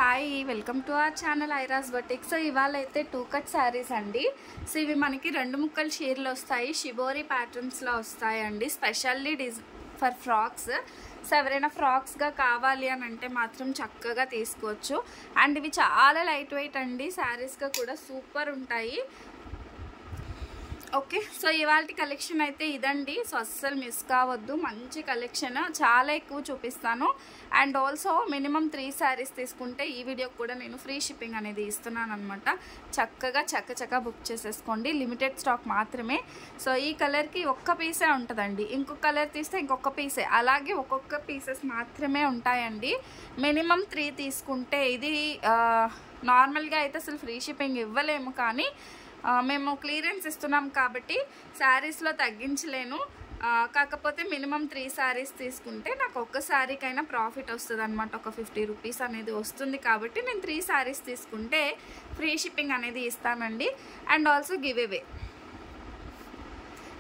Hi welcome to our channel ఐరాస్ boutique. So ఇవాళ అయితే 2 కట్ శారీస్ అండి. సో ఇవి మనకి 2 ముక్కల చీరలు వస్తాయి, షిబోరి ప్యాటర్న్స్లో వస్తాయండి, స్పెషల్లీ ఫర్ ఫ్రాక్స్. సో ఎవరైనా ఫ్రాక్స్గా కావాలి అని అంటే మాత్రం చక్కగా తీసుకోవచ్చు. అండ్ ఇవి చాలా లైట్ వెయిట్ అండి, శారీస్గా కూడా సూపర్ ఉంటాయి. ఓకే, సో ఇవాళ కలెక్షన్ అయితే ఇదండి. సో అస్సలు మిస్ కావద్దు, మంచి కలెక్షన్, చాలా ఎక్కువ చూపిస్తాను. అండ్ ఆల్సో మినిమం 3 శారీస్ తీసుకుంటే ఈ వీడియోకి కూడా నేను ఫ్రీ షిప్పింగ్ అనేది ఇస్తున్నాను అనమాట. చక్కగా చక్క బుక్ చేసేసుకోండి, లిమిటెడ్ స్టాక్ మాత్రమే. సో ఈ కలర్కి ఒక్క పీసే ఉంటుందండి, ఇంకొక కలర్ తీస్తే ఇంకొక పీసే, అలాగే ఒక్కొక్క పీసెస్ మాత్రమే ఉంటాయండి. మినిమం 3 తీసుకుంటే ఇది నార్మల్గా అయితే అసలు ఫ్రీ షిప్పింగ్ ఇవ్వలేము, కానీ మేము క్లియరెన్స్ ఇస్తున్నాం కాబట్టి శారీస్లో తగ్గించలేను. కాకపోతే మినిమం 3 శారీస్ తీసుకుంటే నాకు ఒక్క శారీకైనా ప్రాఫిట్ వస్తుంది అనమాట, ఒక 50 రూపీస్ అనేది వస్తుంది. కాబట్టి నేను 3 శారీస్ తీసుకుంటే ఫ్రీ షిప్పింగ్ అనేది ఇస్తానండి. And also give away.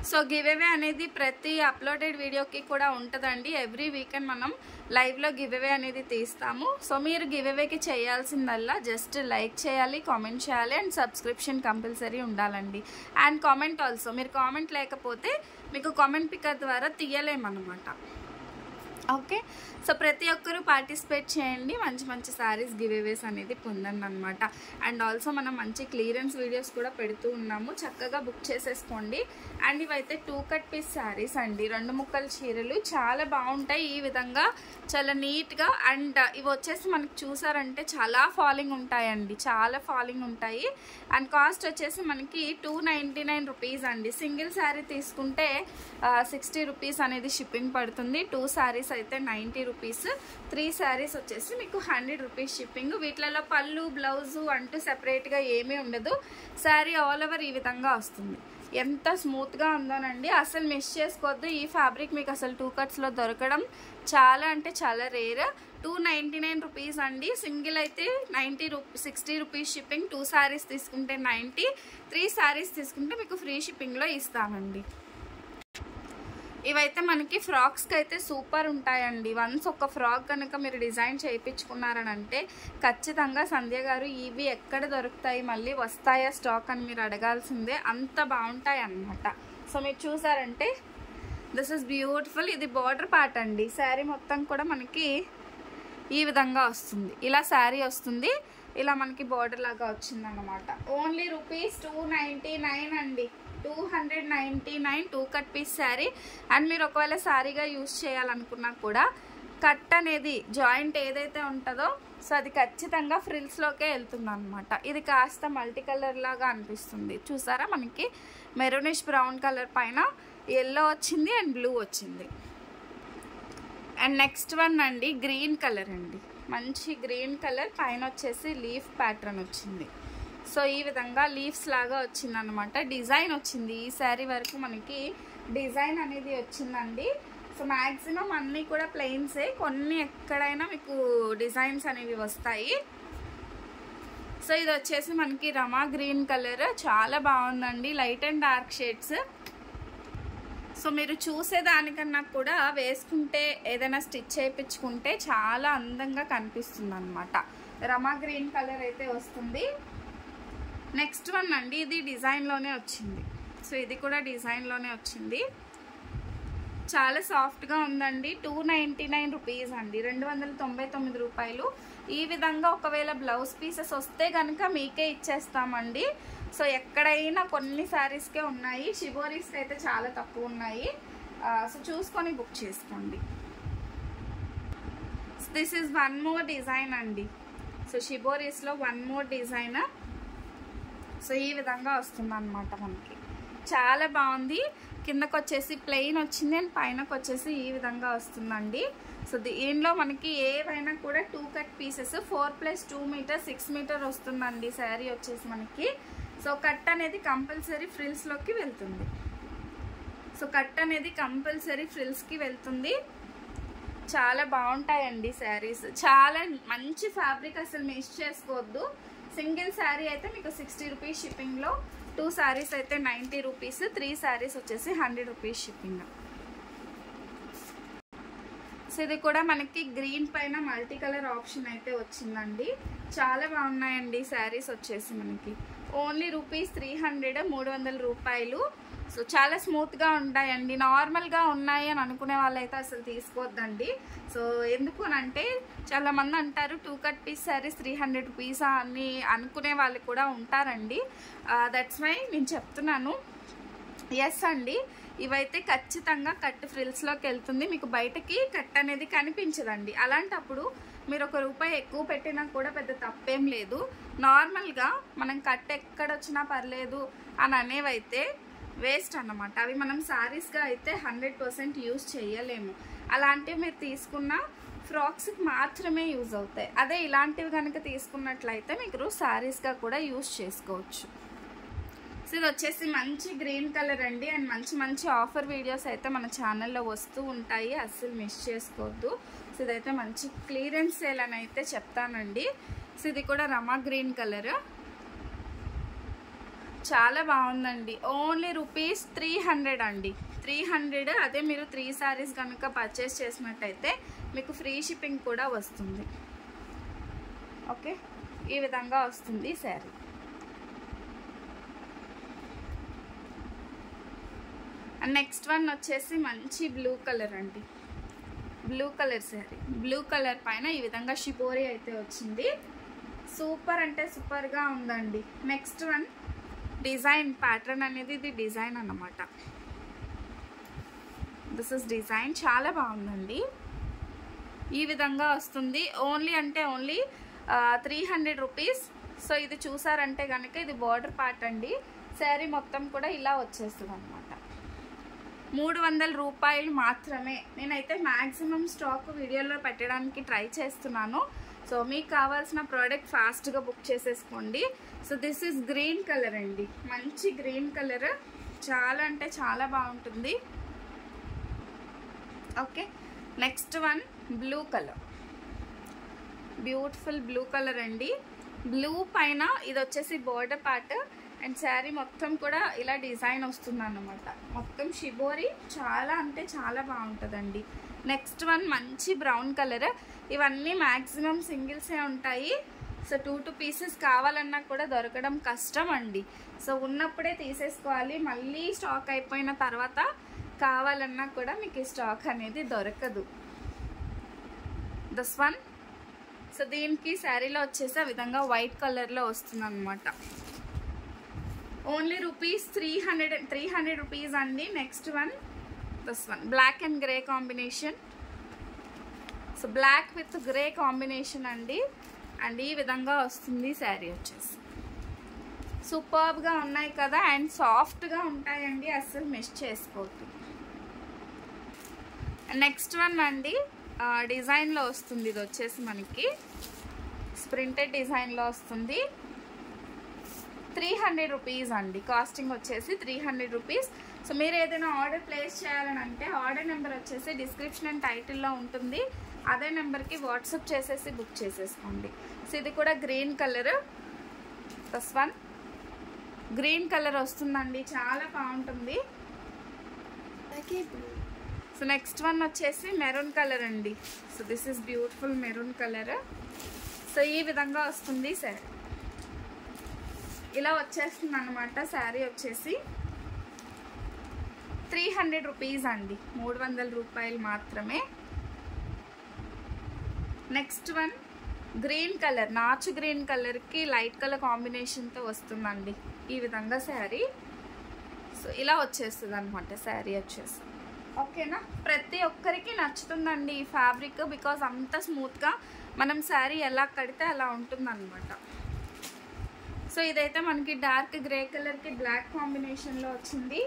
So give away అనేది ప్రతి అప్లోడెడ్ వీడియోకి కూడా ఉంటుందండి. ఎవ్రీ వీకెండ్ మనం లైవ్లో గివ్ అవే అనేది తీస్తాము. సో మీరు గివ్ అవేకి చేయాల్సిందల్లా జస్ట్ లైక్ చేయాలి, కామెంట్ చేయాలి, అండ్ సబ్స్క్రిప్షన్ కంపల్సరీ ఉండాలండి. అండ్ కామెంట్ ఆల్సో, మీరు కామెంట్ లేకపోతే మీకు కామెంట్ పికర్ ద్వారా తీయలేమన్నమాట. ఓకే, సో ప్రతి ఒక్కరూ పార్టిసిపేట్ చేయండి, మంచి శారీస్ గివ్ అవేస్ అనేది పొందండి అనమాట. అండ్ ఆల్సో మనం మంచి క్లియరెన్స్ వీడియోస్ కూడా పెడుతూ ఉన్నాము, చక్కగా బుక్ చేసేసుకోండి. అండ్ ఇవైతే 2 కట్ పీస్ శారీస్ అండి, 2 ముక్కల చీరలు చాలా బాగుంటాయి. ఈ విధంగా చాలా నీట్గా, అండ్ ఇవి వచ్చేసి మనకి చూసారంటే చాలా ఫాలింగ్ ఉంటాయండి, చాలా ఫాలింగ్ ఉంటాయి. అండ్ కాస్ట్ వచ్చేసి మనకి 299 రూపీస్ అండి. సింగిల్ శారీ తీసుకుంటే 60 రూపీస్ అనేది షిప్పింగ్ పడుతుంది. 2 శారీస్ అయితే 90 రూపీస్, 3 శారీస్ వచ్చేసి మీకు 100 రూపీస్ షిప్పింగ్. వీటిలలో పళ్ళు బ్లౌజు అంటూ సెపరేట్గా ఏమీ ఉండదు. శారీ ఆల్ ఓవర్ ఈ విధంగా వస్తుంది. ఎంత స్మూత్గా ఉందోనండి, అసలు మిస్ చేసుకోవద్దు. ఈ ఫ్యాబ్రిక్ మీకు అసలు 2 కట్స్లో దొరకడం చాలా అంటే చాలా రేర్. 299 రూపీస్ అండి. సింగిల్ అయితే 60 రూపీస్ షిప్పింగ్, 2 శారీస్ తీసుకుంటే 90, 3 శారీస్ తీసుకుంటే మీకు ఫ్రీ షిప్పింగ్లో ఇస్తానండి. ఇవైతే మనకి ఫ్రాక్స్కి అయితే సూపర్ ఉంటాయండి. వన్స్ ఒక ఫ్రాక్ కనుక మీరు డిజైన్ చేయించుకున్నారని అంటే ఖచ్చితంగా సంధ్య గారు ఇవి ఎక్కడ దొరుకుతాయి, మళ్ళీ వస్తాయా స్టాక్ అని మీరు అడగాల్సిందే, అంత బాగుంటాయి అన్నమాట. సో మీరు చూసారంటే దిస్ ఇస్ బ్యూటిఫుల్. ఇది బార్డర్ పార్ట్ అండి. శారీ మొత్తం కూడా మనకి ఈ విధంగా వస్తుంది, ఇలా శారీ వస్తుంది, ఇలా మనకి బార్డర్ లాగా వచ్చింది అన్నమాట. ఓన్లీ రూపీస్ 299 అండి, 299 2 కట్ పీస్ శారీ. అండ్ మీరు ఒకవేళ శారీగా యూజ్ చేయాలనుకున్నా కూడా కట్ అనేది జాయింట్ ఏదైతే ఉంటుందో సో అది ఖచ్చితంగా ఫ్రిల్స్లోకే వెళ్తుంది అనమాట. ఇది కాస్త మల్టీ కలర్ లాగా అనిపిస్తుంది, చూసారా, మనకి మెరూనిష్ బ్రౌన్ కలర్ పైన ఎల్లో వచ్చింది అండ్ బ్లూ వచ్చింది. అండ్ నెక్స్ట్ వన్ అండి గ్రీన్ కలర్ అండి, మంచి గ్రీన్ కలర్ పైన వచ్చేసి లీఫ్ ప్యాటర్న్ వచ్చింది. సో ఈ విధంగా లీవ్స్ లాగా వచ్చింది అనమాట, డిజైన్ వచ్చింది. ఈ శారీ వరకు మనకి డిజైన్ అనేది వచ్చిందండి. సో మ్యాక్సిమం అన్నీ కూడా ప్లెయిన్సే, కొన్ని ఎక్కడైనా మీకు డిజైన్స్ అనేవి వస్తాయి. సో ఇది వచ్చేసి మనకి రమా గ్రీన్ కలర్, చాలా బాగుందండి, light and dark shades. So మీరు చూసేదానికన్నా కూడా వేసుకుంటే ఏదైనా స్టిచ్ చేయించుకుంటే చాలా అందంగా కనిపిస్తుంది అనమాట. రమా గ్రీన్ కలర్ అయితే వస్తుంది. నెక్స్ట్ వన్ అండి, ఇది డిజైన్లోనే వచ్చింది. సో ఇది కూడా డిజైన్లోనే వచ్చింది, చాలా సాఫ్ట్గా ఉందండి. 299 రూపీస్ అండి, 299 రూపాయలు. ఈ విధంగా ఒకవేళ బ్లౌజ్ పీసెస్ వస్తే కనుక మీకే ఇచ్చేస్తామండి. సో ఎక్కడైనా కొన్ని శారీస్కే ఉన్నాయి, షిబోరీస్కి అయితే చాలా తక్కువ ఉన్నాయి. సో చూసుకొని బుక్ చేసుకోండి. దిస్ ఈజ్ 1 మోర్ డిజైన్ అండి. సో షిబోరీస్లో 1 మోర్ డిజైన్. సో ఈ విధంగా వస్తుంది అనమాట, మనకి చాలా బాగుంది. కిందకు వచ్చేసి ప్లెయిన్ వచ్చింది అండ్ పైనకు వచ్చేసి ఈ విధంగా వస్తుందండి. సో దీనిలో మనకి ఏవైనా కూడా 2 కట్ పీసెస్ 4+2 మీటర్ 6 మీటర్ వస్తుందండి శారీ వచ్చేసి మనకి. సో కట్ అనేది కంపల్సరీ ఫ్రిల్స్లోకి వెళ్తుంది. సో కట్ అనేది కంపల్సరీ ఫ్రిల్స్కి వెళ్తుంది. చాలా బాగుంటాయండి శారీస్, చాలా మంచి ఫ్యాబ్రిక్, అసలు మిస్ చేసుకోవద్దు. సింగిల్ శారీ అయితే మీకు 60 రూపీస్ షిప్పింగ్లో, 2 శారీస్ అయితే 90 రూపీస్, 3 శారీస్ వచ్చేసి 100 రూపీస్ షిప్పింగ్. సో ఇది కూడా మనకి గ్రీన్ పైన మల్టీ కలర్ ఆప్షన్ అయితే వచ్చిందండి. చాలా బాగున్నాయండి శారీస్ వచ్చేసి మనకి. ఓన్లీ రూపీస్ 300, 300 రూపాయలు. సో చాలా స్మూత్గా ఉంటాయండి. నార్మల్గా ఉన్నాయి అని అనుకునే వాళ్ళైతే అసలు తీసుకోవద్దండి. సో ఎందుకు అంటే చాలామంది అంటారు 2 కట్ పీస్ శారీస్ 300 రూపీసా అని అనుకునే వాళ్ళు కూడా ఉంటారండి. దట్స్ వై నేను చెప్తున్నాను. ఎస్ అండి, ఇవైతే ఖచ్చితంగా కట్ ఫ్రిల్స్లోకి వెళ్తుంది. మీకు బయటకి కట్ అనేది కనిపించదండి. అలాంటప్పుడు మీరు ₹1 ఎక్కువ పెట్టినా కూడా పెద్ద తప్పేం లేదు. నార్మల్గా మనం కట్ ఎక్కడొచ్చినా పర్లేదు అని అనేవైతే వేస్ట్ అన్నమాట. అవి మనం శారీస్గా అయితే 100% యూజ్ చేయలేము. అలాంటివి మీరు తీసుకున్న ఫ్రాక్స్కి మాత్రమే యూజ్ అవుతాయి. అదే ఇలాంటివి కనుక తీసుకున్నట్లయితే మీకు శారీస్గా కూడా యూజ్ చేసుకోవచ్చు. సో ఇది వచ్చేసి మంచి గ్రీన్ కలర్ అండి. అండ్ మంచి మంచి ఆఫర్ వీడియోస్ అయితే మన ఛానల్లో వస్తూ ఉంటాయి, అస్సలు మిస్ చేసుకోవద్దు. సో ఇదైతే మంచి క్లియరెన్స్ సేల్ అని అయితే చెప్తానండి. సో ఇది కూడా రమా గ్రీన్ కలర్, చాలా బాగుందండి. ఓన్లీ రూపీస్ 300 అండి. 300. అదే మీరు 3 శారీస్ కనుక పర్చేస్ చేసినట్టయితే మీకు ఫ్రీ షిప్పింగ్ కూడా వస్తుంది. ఓకే, ఈ విధంగా వస్తుంది శారీ. అండ్ నెక్స్ట్ వన్ వచ్చేసి మంచి బ్లూ కలర్ అండి. Blue colour sari, blue colour పైన ఈ విధంగా షిబోరి అయితే వచ్చింది. సూపర్ అంటే సూపర్గా ఉందండి. నెక్స్ట్ వన్ డిజైన్ ప్యాటర్న్ అనేది ఇది డిజైన్ అన్నమాట. దిస్ ఇస్ డిజైన్, చాలా బాగుందండి. ఈ విధంగా వస్తుంది. ఓన్లీ అంటే ఓన్లీ 300 రూపీస్. సో ఇది చూసారంటే కనుక ఇది బార్డర్ పార్ట్ అండి. శారీ మొత్తం కూడా ఇలా వచ్చేస్తుంది అనమాట. 300 రూపాయలు మాత్రమే. నేనైతే మ్యాక్సిమం స్టాక్ వీడియోలో పెట్టడానికి ట్రై చేస్తున్నాను. సో మీకు కావాల్సిన ప్రోడక్ట్ ఫాస్ట్గా బుక్ చేసేసుకోండి. So this is green colour అండి. మంచి గ్రీన్ కలర్, చాలా అంటే చాలా బాగుంటుంది. Okay, next one blue colour, beautiful blue colour అండి. బ్లూ పైన ఇది వచ్చేసి బోర్డర్ పార్ట్ అండ్ శారీ మొత్తం కూడా ఇలా డిజైన్ వస్తుంది అన్నమాట. మొత్తం షిబోరి, చాలా అంటే చాలా బాగుంటుందండి. నెక్స్ట్ వన్ మంచి బ్రౌన్ కలర్. ఇవన్నీ మ్యాక్సిమం సింగిల్సే ఉంటాయి. సో 2 పీసెస్ కావాలన్నా కూడా దొరకడం కష్టం అండి. సో ఉన్నప్పుడే తీసేసుకోవాలి. మళ్ళీ స్టాక్ అయిపోయిన తర్వాత కావాలన్నా కూడా మీకు ఈ స్టాక్ అనేది దొరకదు. This one. సో దీనికి శారీలో వచ్చేసి ఆ విధంగా వైట్ కలర్లో వస్తుంది అనమాట. ఓన్లీ రూపీస్ 300 రూపీస్ అండి. Next one this one, black and grey combination. So black with grey combination అండి. అండ్ ఈ విధంగా వస్తుంది శారీ వచ్చేసి. సూపర్గా ఉన్నాయి కదా, అండ్ సాఫ్ట్గా ఉంటాయండి, అస్సలు మిస్ చేసుకోవద్దు. నెక్స్ట్ వన్ అండి, డిజైన్లో వస్తుంది. ఇది వచ్చేసి మనకి ప్రింటెడ్ డిజైన్లో వస్తుంది. 300 రూపీస్ అండి. కాస్టింగ్ వచ్చేసి 300 రూపీస్. సో మీరు ఏదైనా ఆర్డర్ ప్లేస్ చేయాలని అంటే ఆర్డర్ నెంబర్ వచ్చేసి డిస్క్రిప్షన్ అండ్ టైటిల్లో ఉంటుంది. అదే నెంబర్కి వాట్సాప్ చేసేసి బుక్ చేసేసుకోండి. సో ఇది కూడా green colour. Plus one green colour వస్తుందండి, చాలా బాగుంటుంది. సో నెక్స్ట్ వన్ వచ్చేసి మెరూన్ కలర్ అండి. So this is beautiful maroon colour. So ఈ విధంగా వస్తుంది శారీ, ఇలా వచ్చేస్తుంది అనమాట. శారీ వచ్చేసి 300 రూపీస్ అండి. 300 రూపాయలు మాత్రమే. నెక్స్ట్ వన్ గ్రీన్ కలర్, నాచు గ్రీన్ కలర్కి లైట్ కలర్ కాంబినేషన్తో వస్తుందండి ఈ విధంగా శారీ. సో ఇలా వచ్చేస్తుంది అనమాట శారీ వచ్చేసి. ఓకేనా, ప్రతి ఒక్కరికి నచ్చుతుందండి ఈ ఫ్యాబ్రిక్. బికాజ్ అంత స్మూత్గా మనం శారీ ఎలా కడితే అలా ఉంటుందన్నమాట. సో ఇదైతే మనకి డార్క్ గ్రే కలర్కి బ్లాక్ కాంబినేషన్లో వచ్చింది.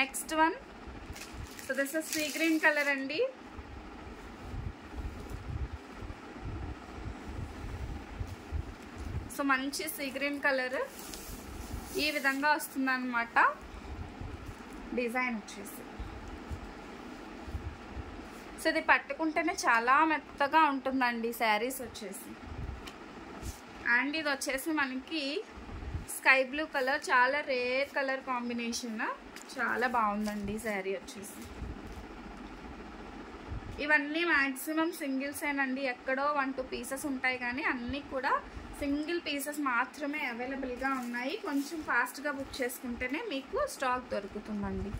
Next one, so this is sea green colour అండి. సో మంచి సీ గ్రీన్ కలర్, ఈ విధంగా వస్తుంది అన్నమాట డిజైన్ వచ్చేసి. సో ఇది పట్టుకుంటేనే చాలా మెత్తగా ఉంటుందండి శారీస్ వచ్చేసి. అండ్ ఇది వచ్చేసి మనకి స్కై బ్లూ కలర్, చాలా రేర్ కలర్ కాంబినేషన్, చాలా బాగుందండి శారీ వచ్చేసి. ఇవన్నీ మ్యాక్సిమం సింగిల్సేనండి, ఎక్కడో 1-2 పీసెస్ ఉంటాయి కానీ అన్నీ కూడా సింగిల్ పీసెస్ మాత్రమే అవైలబుల్గా ఉన్నాయి. కొంచెం ఫాస్ట్గా బుక్ చేసుకుంటేనే మీకు స్టాక్ దొరుకుతుందండి.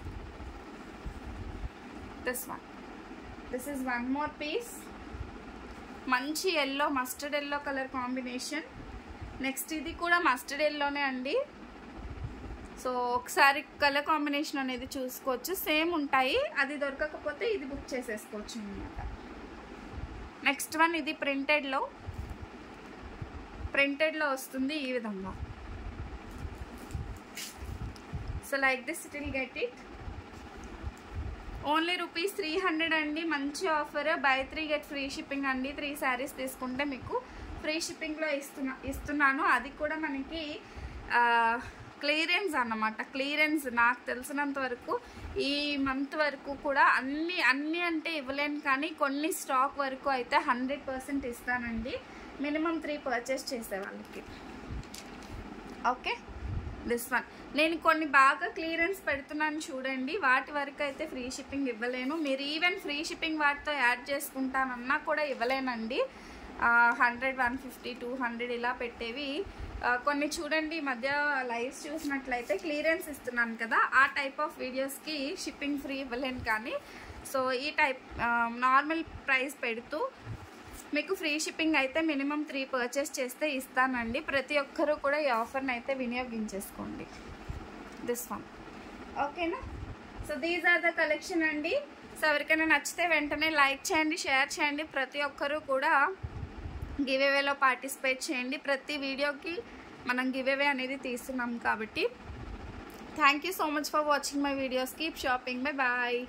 This is one more piece. మంచి yellow, mustard yellow colour combination. Next ఇది కూడా మస్టర్డ్ ఎల్లోనే అండి. సో ఒకసారి కలర్ కాంబినేషన్ అనేది చూసుకోవచ్చు, సేమ్ ఉంటాయి. అది దొరకకపోతే ఇది బుక్ చేసేసుకోవచ్చు అన్నమాట. నెక్స్ట్ వన్ ఇది ప్రింటెడ్లో వస్తుంది ఈ విధంగా. So like this it will get it. Only ₹300 అండి. మంచి offer. By 3 get free shipping అండి. 3 శారీస్ తీసుకుంటే మీకు ఫ్రీ షిప్పింగ్లో ఇస్తున్నాను. అది కూడా మనకి క్లియరెన్స్ అన్నమాట. క్లియరెన్స్ నాకు తెలిసినంత వరకు ఈ మంత్ వరకు కూడా అన్నీ అంటే ఇవ్వలేను కానీ కొన్ని స్టాక్ వరకు అయితే 100% ఇస్తానండి, మినిమం 3 పర్చేస్ చేసే వాళ్ళకి. ఓకే, దిస్ వన్ నేను కొన్ని బాగా క్లియరెన్స్ పెడుతున్నాను చూడండి, వాటి వరకు అయితే ఫ్రీ షిప్పింగ్ ఇవ్వలేను. మీరు ఈవెన్ ఫ్రీ షిప్పింగ్ వాటితో యాడ్ చేసుకుంటానన్నా కూడా ఇవ్వలేనండి. 100, 150, 200 ఇలా పెట్టేవి కొన్ని చూడండి. ఈ మధ్య లైవ్స్ చూసినట్లయితే క్లియరెన్స్ ఇస్తున్నాను కదా, ఆ టైప్ ఆఫ్ వీడియోస్కి షిప్పింగ్ ఫ్రీ ఇవ్వలేను కానీ సో ఈ టైప్ నార్మల్ ప్రైస్ పెడుతూ మీకు ఫ్రీ షిప్పింగ్ అయితే మినిమం 3 పర్చేస్ చేస్తే ఇస్తానండి. ప్రతి ఒక్కరూ కూడా ఈ ఆఫర్ని అయితే వినియోగించేసుకోండి. దిస్ వన్ ఓకేనా. So these are the collection అండి. సో ఎవరికైనా నచ్చితే వెంటనే లైక్ చేయండి, షేర్ చేయండి. ప్రతి ఒక్కరూ కూడా గివ్ అవేలో పార్టిసిపేట్ చేయండి. ప్రతి వీడియోకి మనం గివ్ అవే అనేది తీస్తున్నాం కాబట్టి. Thank you so much for watching my videos. Keep shopping. Bye bye.